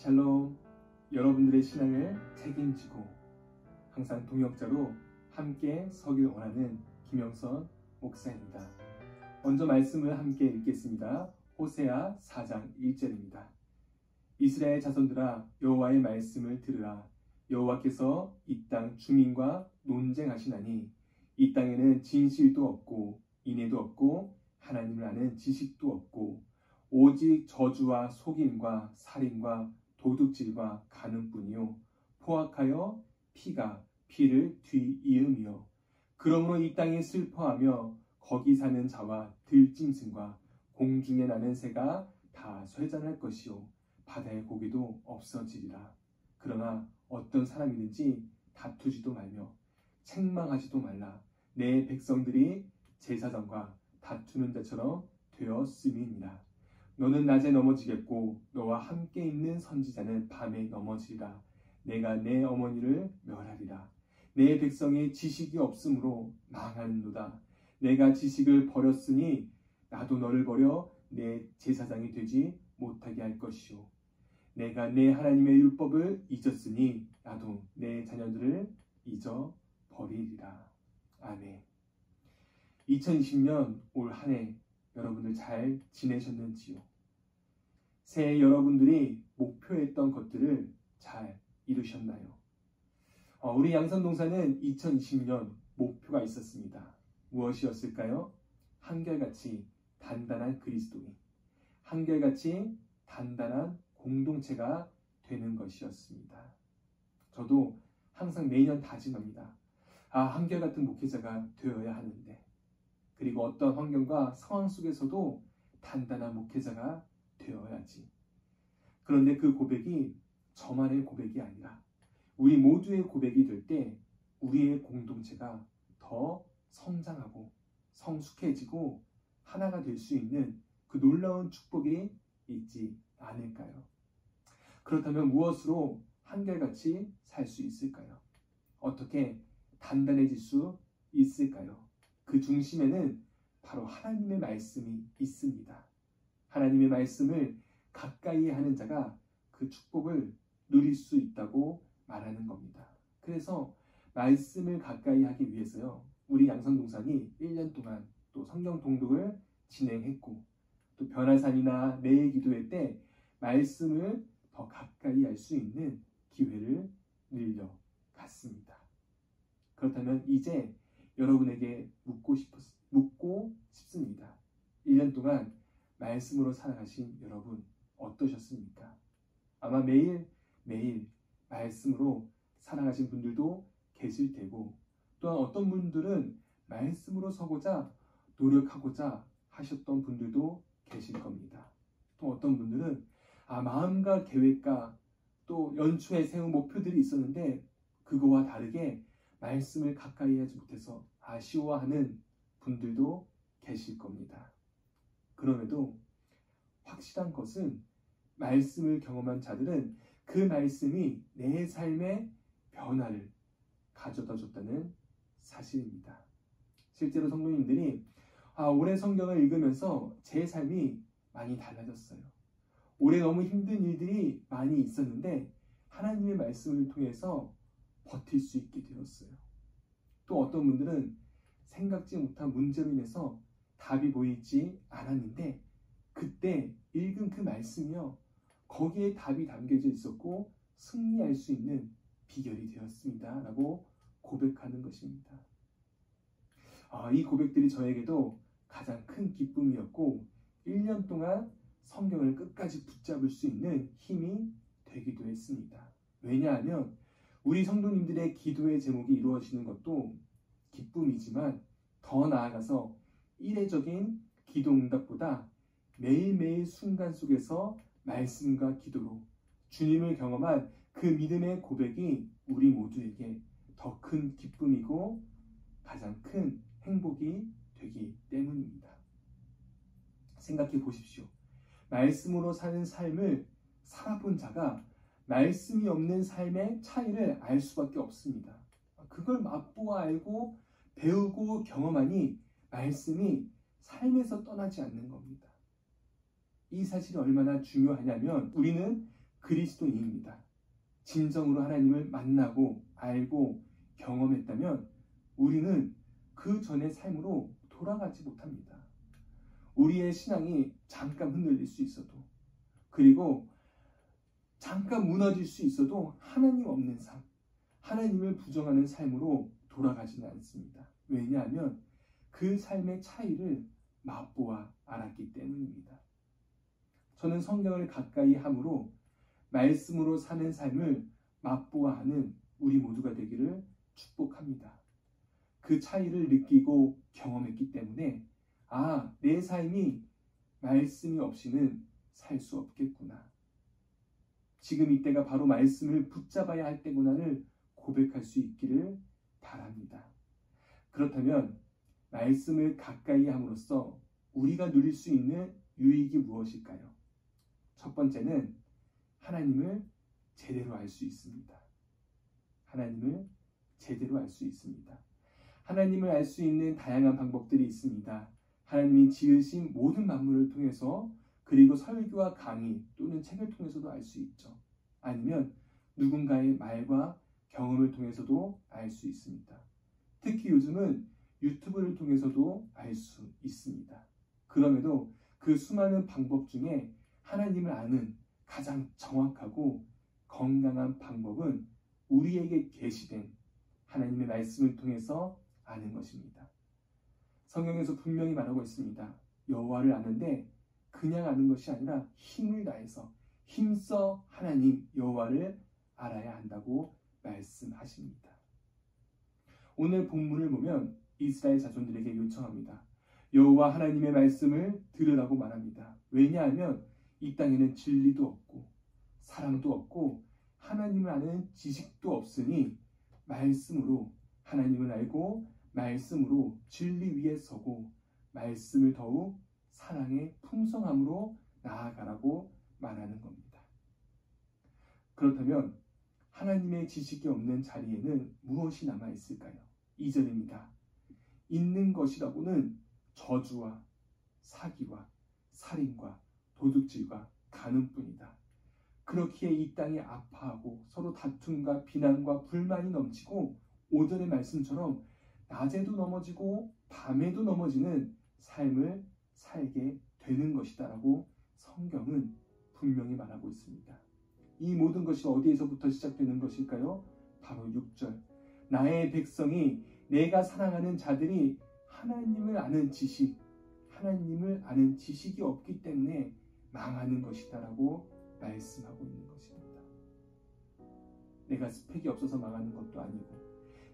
샬롬, 여러분들의 신앙을 책임지고 항상 동역자로 함께 서길 원하는 김영선 목사입니다. 먼저 말씀을 함께 읽겠습니다. 호세아 4장 1절입니다. 이스라엘 자손들아, 여호와의 말씀을 들으라. 여호와께서 이 땅 주민과 논쟁하시나니 이 땅에는 진실도 없고 인애도 없고 하나님을 아는 지식도 없고 오직 저주와 속임과 살인과 도둑질과 간음뿐이요 포악하여 피가 피를 뒤이음이요. 그러므로 이 땅이 슬퍼하며 거기 사는 자와 들짐승과 공중에 나는 새가 다 쇠잔할 것이요 바다의 고기도 없어지리라. 그러나 어떤 사람이든지 다투지도 말며 책망하지도 말라. 내 백성들이 제사장과 다투는 자처럼 되었음이니라. 너는 낮에 넘어지겠고 너와 함께 있는 선지자는 밤에 넘어지리라. 내가 내 어머니를 멸하리라. 내 백성이 지식이 없으므로 망하는도다. 내가 지식을 버렸으니 나도 너를 버려 내 제사장이 되지 못하게 할 것이요. 내가 내 하나님의 율법을 잊었으니 나도 내 자녀들을 잊어버리리라. 아멘. 2020년 올 한 해 여러분들 잘 지내셨는지요? 새해 여러분들이 목표했던 것들을 잘 이루셨나요? 우리 양산동사는 2020년 목표가 있었습니다. 무엇이었을까요? 한결같이 단단한 그리스도인, 한결같이 단단한 공동체가 되는 것이었습니다. 저도 항상 매년 다짐합니다. 한결같은 목회자가 되어야 하는데, 그리고 어떤 환경과 상황 속에서도 단단한 목회자가 되어야지. 그런데 그 고백이 저만의 고백이 아니라 우리 모두의 고백이 될 때 우리의 공동체가 더 성장하고 성숙해지고 하나가 될 수 있는 그 놀라운 축복이 있지 않을까요? 그렇다면 무엇으로 한결같이 살 수 있을까요? 어떻게 단단해질 수 있을까요? 그 중심에는 바로 하나님의 말씀이 있습니다. 하나님의 말씀을 가까이 하는 자가 그 축복을 누릴 수 있다고 말하는 겁니다. 그래서 말씀을 가까이 하기 위해서요, 우리 양산동산이 1년 동안 또 성경 동독을 진행했고, 또 변화산이나 매일 기도회 때 말씀을 더 가까이 할 수 있는 기회를 늘려갔습니다. 그렇다면 이제 여러분에게 묻고 싶습니다. 1년 동안 말씀으로 살아가신 여러분 어떠셨습니까? 아마 매일 말씀으로 살아가신 분들도 계실 테고, 또한 어떤 분들은 말씀으로 서고자 노력하고자 하셨던 분들도 계실 겁니다. 또 어떤 분들은 마음과 계획과 또 연초에 세운 목표들이 있었는데 그거와 다르게 말씀을 가까이 하지 못해서 아쉬워하는 분들도 계실 겁니다. 그럼에도 확실한 것은 말씀을 경험한 자들은 그 말씀이 내 삶의 변화를 가져다 줬다는 사실입니다. 실제로 성도님들이 올해 성경을 읽으면서 제 삶이 많이 달라졌어요. 올해 너무 힘든 일들이 많이 있었는데 하나님의 말씀을 통해서 버틸 수 있게 되었어요. 또 어떤 분들은 생각지 못한 문제로 인해서 답이 보이지 않았는데 그때 읽은 그 말씀이요, 거기에 답이 담겨져 있었고 승리할 수 있는 비결이 되었습니다 라고 고백하는 것입니다. 이 고백들이 저에게도 가장 큰 기쁨이었고 1년 동안 성경을 끝까지 붙잡을 수 있는 힘이 되기도 했습니다. 왜냐하면 우리 성도님들의 기도의 제목이 이루어지는 것도 기쁨이지만 더 나아가서 이례적인 기도 응답보다 매일매일 순간 속에서 말씀과 기도로 주님을 경험한 그 믿음의 고백이 우리 모두에게 더 큰 기쁨이고 가장 큰 행복이 되기 때문입니다. 생각해 보십시오. 말씀으로 사는 삶을 살아본 자가 말씀이 없는 삶의 차이를 알 수밖에 없습니다. 그걸 맛보아 알고 배우고 경험하니 말씀이 삶에서 떠나지 않는 겁니다. 이 사실이 얼마나 중요하냐면 우리는 그리스도인입니다. 진정으로 하나님을 만나고 알고 경험했다면 우리는 그 전의 삶으로 돌아가지 못합니다. 우리의 신앙이 잠깐 흔들릴 수 있어도, 그리고 잠깐 무너질 수 있어도 하나님 없는 삶, 하나님을 부정하는 삶으로 돌아가지는 않습니다. 왜냐하면 그 삶의 차이를 맛보아 알았기 때문입니다. 저는 성경을 가까이 함으로 말씀으로 사는 삶을 맛보아 하는 우리 모두가 되기를 축복합니다. 그 차이를 느끼고 경험했기 때문에 내 삶이 말씀이 없이는 살 수 없겠구나. 지금 이때가 바로 말씀을 붙잡아야 할 때구나를 고백할 수 있기를 바랍니다. 그렇다면 말씀을 가까이 함으로써 우리가 누릴 수 있는 유익이 무엇일까요? 첫 번째는 하나님을 제대로 알 수 있습니다. 하나님을 제대로 알 수 있습니다. 하나님을 알 수 있는 다양한 방법들이 있습니다. 하나님이 지으신 모든 만물을 통해서, 그리고 설교와 강의 또는 책을 통해서도 알 수 있죠. 아니면 누군가의 말과 경험을 통해서도 알 수 있습니다. 특히 요즘은 유튜브를 통해서도 알 수 있습니다. 그럼에도 그 수많은 방법 중에 하나님을 아는 가장 정확하고 건강한 방법은 우리에게 계시된 하나님의 말씀을 통해서 아는 것입니다. 성경에서 분명히 말하고 있습니다. 여호와를 아는데 그냥 아는 것이 아니라 힘을 다해서 힘써 하나님 여호와를 알아야 한다고 말씀하십니다. 오늘 본문을 보면 이스라엘 자손들에게 요청합니다. 여호와 하나님의 말씀을 들으라고 말합니다. 왜냐하면 이 땅에는 진리도 없고 사랑도 없고 하나님을 아는 지식도 없으니 말씀으로 하나님을 알고 말씀으로 진리 위에 서고 말씀을 더욱 사랑의 풍성함으로 나아가라고 말하는 겁니다. 그렇다면 하나님의 지식이 없는 자리에는 무엇이 남아있을까요? 2절입니다. 있는 것이라고는 저주와 사기와 살인과 도둑질과 간음뿐이다. 그렇기에 이 땅이 아파하고 서로 다툼과 비난과 불만이 넘치고 5절의 말씀처럼 낮에도 넘어지고 밤에도 넘어지는 삶을 살게 되는 것이다 라고 성경은 분명히 말하고 있습니다. 이 모든 것이 어디에서부터 시작되는 것일까요? 바로 6절. 나의 백성이 내가 사랑하는 자들이 하나님을 아는 지식, 하나님을 아는 지식이 없기 때문에 망하는 것이다 라고 말씀하고 있는 것입니다. 내가 스펙이 없어서 망하는 것도 아니고,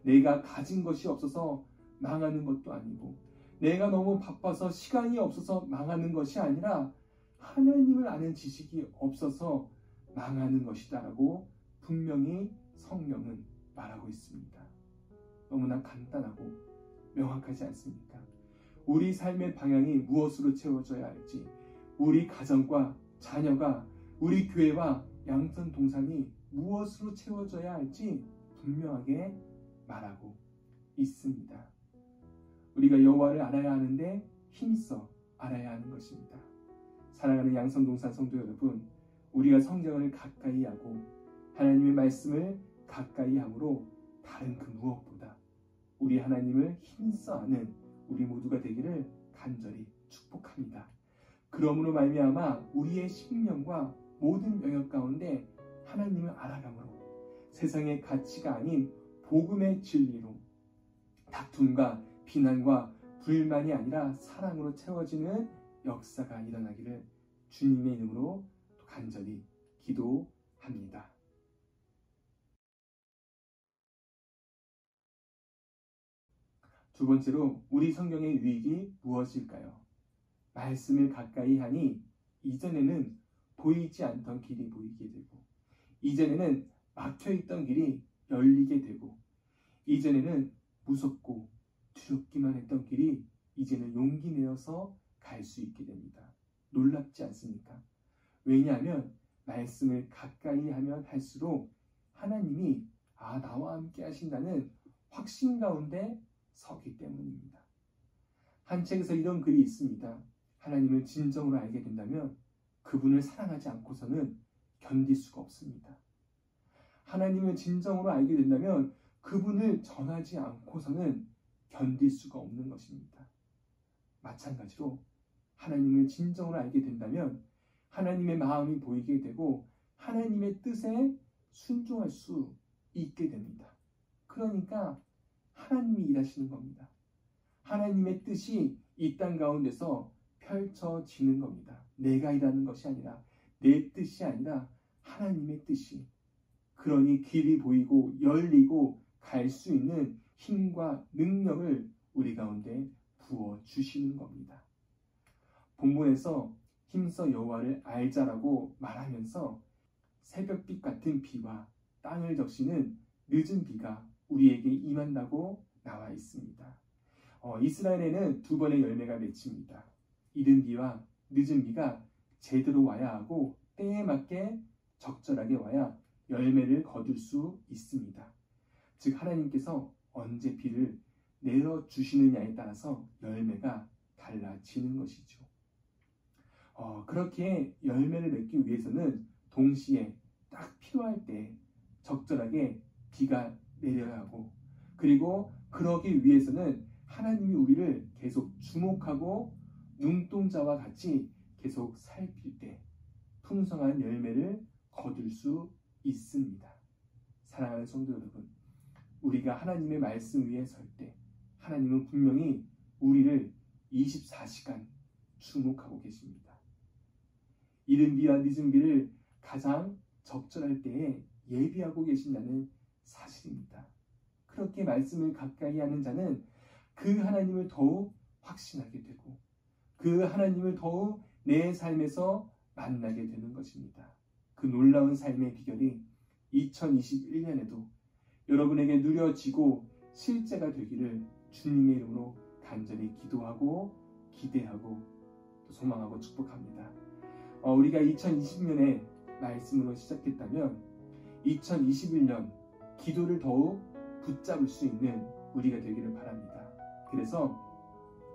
내가 가진 것이 없어서 망하는 것도 아니고, 내가 너무 바빠서 시간이 없어서 망하는 것이 아니라 하나님을 아는 지식이 없어서 망하는 것이다 라고 분명히 성경은 말하고 있습니다. 너무나 간단하고 명확하지 않습니까? 우리 삶의 방향이 무엇으로 채워져야 할지, 우리 가정과 자녀가, 우리 교회와 양선 동산이 무엇으로 채워져야 할지 분명하게 말하고 있습니다. 우리가 여호와를 알아야 하는데 힘써 알아야 하는 것입니다. 사랑하는 양선 동산 성도 여러분, 우리가 성경을 가까이 하고 하나님의 말씀을 가까이 함으로 다른 그 무엇보다 우리 하나님을 힘써 아는 우리 모두가 되기를 간절히 축복합니다. 그러므로 말미암아 우리의 심령과 모든 영역 가운데 하나님을 알아감으로 세상의 가치가 아닌 복음의 진리로 다툼과 비난과 불만이 아니라 사랑으로 채워지는 역사가 일어나기를 주님의 이름으로 간절히 기도합니다. 두 번째로 우리 성경의 유익이 무엇일까요? 말씀을 가까이 하니 이전에는 보이지 않던 길이 보이게 되고, 이전에는 막혀있던 길이 열리게 되고, 이전에는 무섭고 두렵기만 했던 길이 이제는 용기 내어서 갈 수 있게 됩니다. 놀랍지 않습니까? 왜냐하면 말씀을 가까이 하면 할수록 하나님이 나와 함께 하신다는 확신 가운데 서기 때문입니다. 한 책에서 이런 글이 있습니다. 하나님을 진정으로 알게 된다면 그분을 사랑하지 않고서는 견딜 수가 없습니다. 하나님을 진정으로 알게 된다면 그분을 전하지 않고서는 견딜 수가 없는 것입니다. 마찬가지로 하나님을 진정으로 알게 된다면 하나님의 마음이 보이게 되고 하나님의 뜻에 순종할 수 있게 됩니다. 그러니까 하나님이 일하시는 겁니다. 하나님의 뜻이 이 땅 가운데서 펼쳐지는 겁니다. 내가 일하는 것이 아니라, 내 뜻이 아니라 하나님의 뜻이. 그러니 길이 보이고 열리고 갈 수 있는 힘과 능력을 우리 가운데 부어주시는 겁니다. 본문에서 힘써 여호와를 알자라고 말하면서 새벽빛 같은 비와 땅을 적시는 늦은 비가 우리에게 임한다고 나와 있습니다. 이스라엘에는 두 번의 열매가 맺힙니다. 이른 비와 늦은 비가 제대로 와야 하고 때에 맞게 적절하게 와야 열매를 거둘 수 있습니다. 즉 하나님께서 언제 비를 내려주시느냐에 따라서 열매가 달라지는 것이죠. 그렇게 열매를 맺기 위해서는 동시에 딱 필요할 때 적절하게 비가 내려야 하고, 그리고 그러기 위해서는 하나님이 우리를 계속 주목하고 눈동자와 같이 계속 살필 때 풍성한 열매를 거둘 수 있습니다. 사랑하는 성도 여러분, 우리가 하나님의 말씀 위에 설 때 하나님은 분명히 우리를 24시간 주목하고 계십니다. 이른 비와 늦은 비를 가장 적절할 때에 예비하고 계신다는 사실입니다. 그렇게 말씀을 가까이 하는 자는 그 하나님을 더욱 확신하게 되고 그 하나님을 더욱 내 삶에서 만나게 되는 것입니다. 그 놀라운 삶의 비결이 2021년에도 여러분에게 누려지고 실제가 되기를 주님의 이름으로 간절히 기도하고 기대하고 또 소망하고 축복합니다. 우리가 2020년에 말씀으로 시작했다면 2021년 기도를 더욱 붙잡을 수 있는 우리가 되기를 바랍니다. 그래서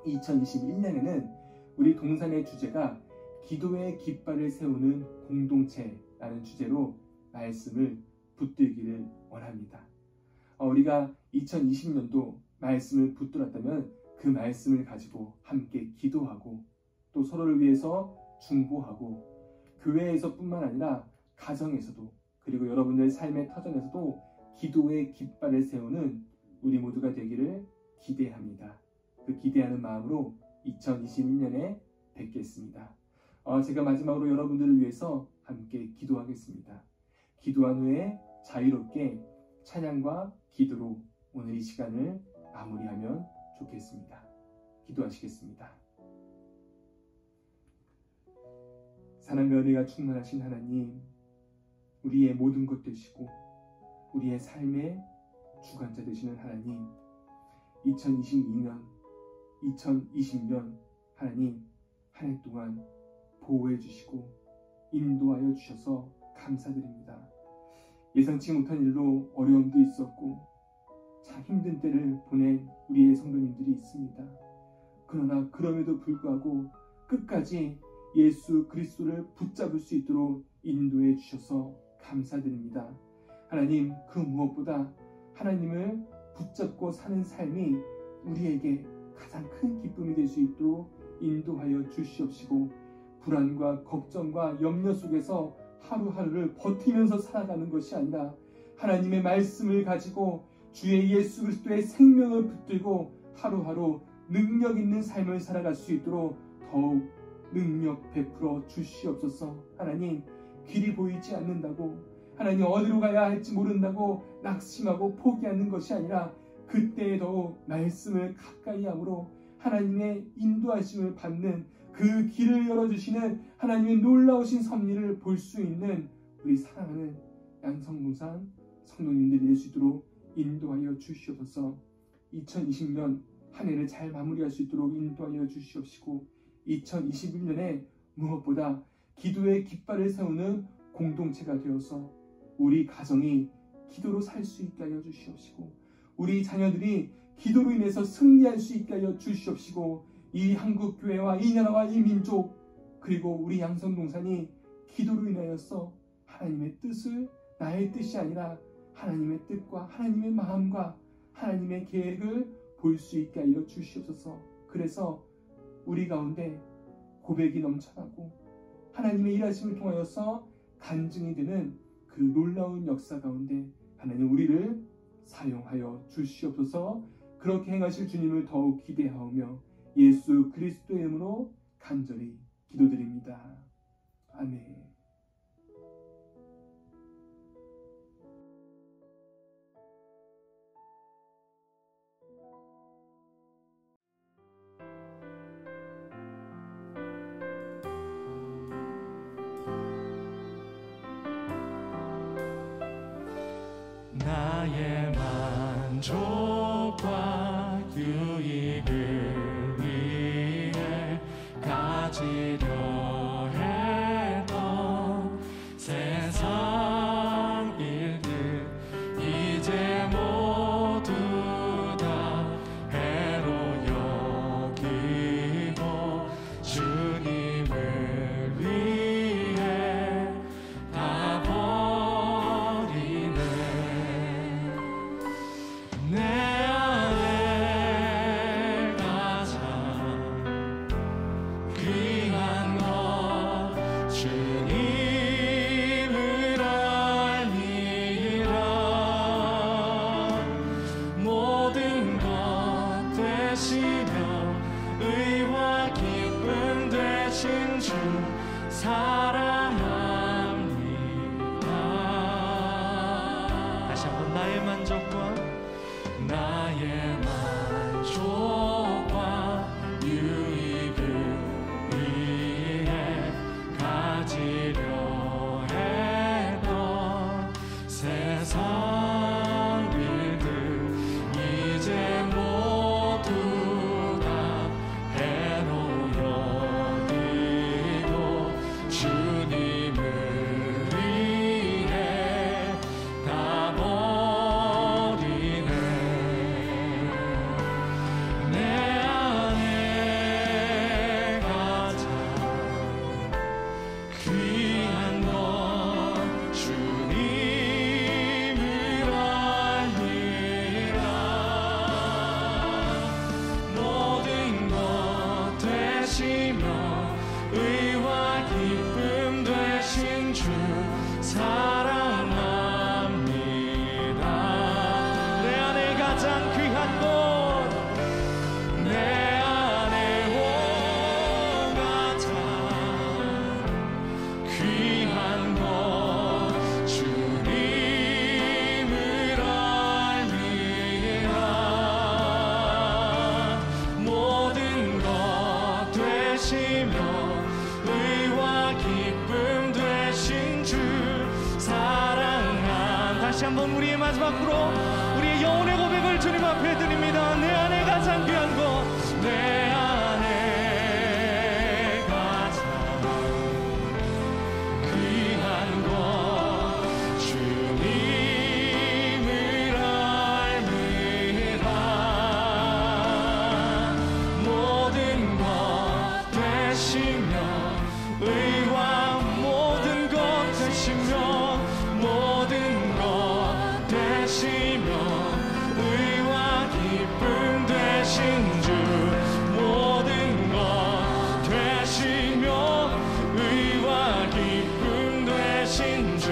2021년에는 우리 동산의 주제가 기도의 깃발을 세우는 공동체라는 주제로 말씀을 붙들기를 원합니다. 우리가 2020년도 말씀을 붙들었다면 그 말씀을 가지고 함께 기도하고 또 서로를 위해서 중보하고 교회에서 뿐만 아니라 가정에서도 그리고 여러분들의 삶의 터전에서도 기도의 깃발을 세우는 우리 모두가 되기를 기대합니다. 그 기대하는 마음으로 2021년에 뵙겠습니다. 제가 마지막으로 여러분들을 위해서 함께 기도하겠습니다. 기도한 후에 자유롭게 찬양과 기도로 오늘 이 시간을 마무리하면 좋겠습니다. 기도하시겠습니다. 사랑과 은혜가 충만하신 하나님, 우리의 모든 것 되시고 우리의 삶의 주관자 되시는 하나님, 2022년, 2020년 하나님 한 해 동안 보호해 주시고 인도하여 주셔서 감사드립니다. 예상치 못한 일로 어려움도 있었고 참 힘든 때를 보낸 우리의 성도님들이 있습니다. 그러나 그럼에도 불구하고 끝까지 예수 그리스도를 붙잡을 수 있도록 인도해 주셔서 감사드립니다. 하나님, 그 무엇보다 하나님을 붙잡고 사는 삶이 우리에게 가장 큰 기쁨이 될 수 있도록 인도하여 주시옵시고 불안과 걱정과 염려 속에서 하루하루를 버티면서 살아가는 것이 아니라 하나님의 말씀을 가지고 주의 예수 그리스도의 생명을 붙들고 하루하루 능력 있는 삶을 살아갈 수 있도록 더욱 능력 베풀어 주시옵소서. 하나님, 길이 보이지 않는다고, 하나님 어디로 가야 할지 모른다고 낙심하고 포기하는 것이 아니라 그때에 더욱 말씀을 가까이 함으로 하나님의 인도하심을 받는 그 길을 열어주시는 하나님의 놀라우신 섭리를 볼 수 있는 우리 사랑하는 양성문산 성도님들이 될 수 있도록 인도하여 주시옵소서. 2020년 한 해를 잘 마무리할 수 있도록 인도하여 주시옵시고 2021년에 무엇보다 기도의 깃발을 세우는 공동체가 되어서 우리 가정이 기도로 살 수 있게 하여 주시옵시고 우리 자녀들이 기도로 인해서 승리할 수 있게 하여 주시옵시고 이 한국교회와 이 나라와 이 민족 그리고 우리 양성동산이 기도로 인하여서 하나님의 뜻을 나의 뜻이 아니라 하나님의 뜻과 하나님의 마음과 하나님의 계획을 볼 수 있게 하여 주시옵소서. 그래서 우리 가운데 고백이 넘쳐나고 하나님의 일하심을 통하여서 간증이 되는 그 놀라운 역사 가운데 하나님 우리를 사용하여 주시옵소서. 그렇게 행하실 주님을 더욱 기대하오며 예수 그리스도의 이름으로 간절히 기도드립니다. 아멘. 나의 만족과 유익을 위해 가지려 했던 세상 일들 이제 모두 다 해로 여기고 주님을 위해 다 버리네. 내 안에 가장 귀한 것 주님을 알리라. 모든 것 되시며 의와 기쁨 되신 주 사랑합니다. 다시 한번 나의 만족과 유익을 위해 가지려 했던 세상 일들 이제 모두 다 해로 여기고 주님을 위해 다 버리네. 내 안에 가장 귀한 것 주님을 알리라. 모든 것 되시며 의와 기쁨 되신 주 사랑합니다. 내 안에 가장 귀한 것 내 안에 가장 귀한 것 주님을 알리라. 모든 것 되시며 의와 기쁨 되신 주 사랑한. 다시 한번 우리의 마지막 으로 우리의 영혼의 고백을 주님 앞에 드립니다. 내 안에 가장 귀한 것 내 안에 가장 귀한 것 주님을 알미라. 모든 것 되시며 의와 모든 것 되시며 모든 것 되시며 의와 기쁨 되신 주 모든 것 되시며 의와 기쁨 되신 주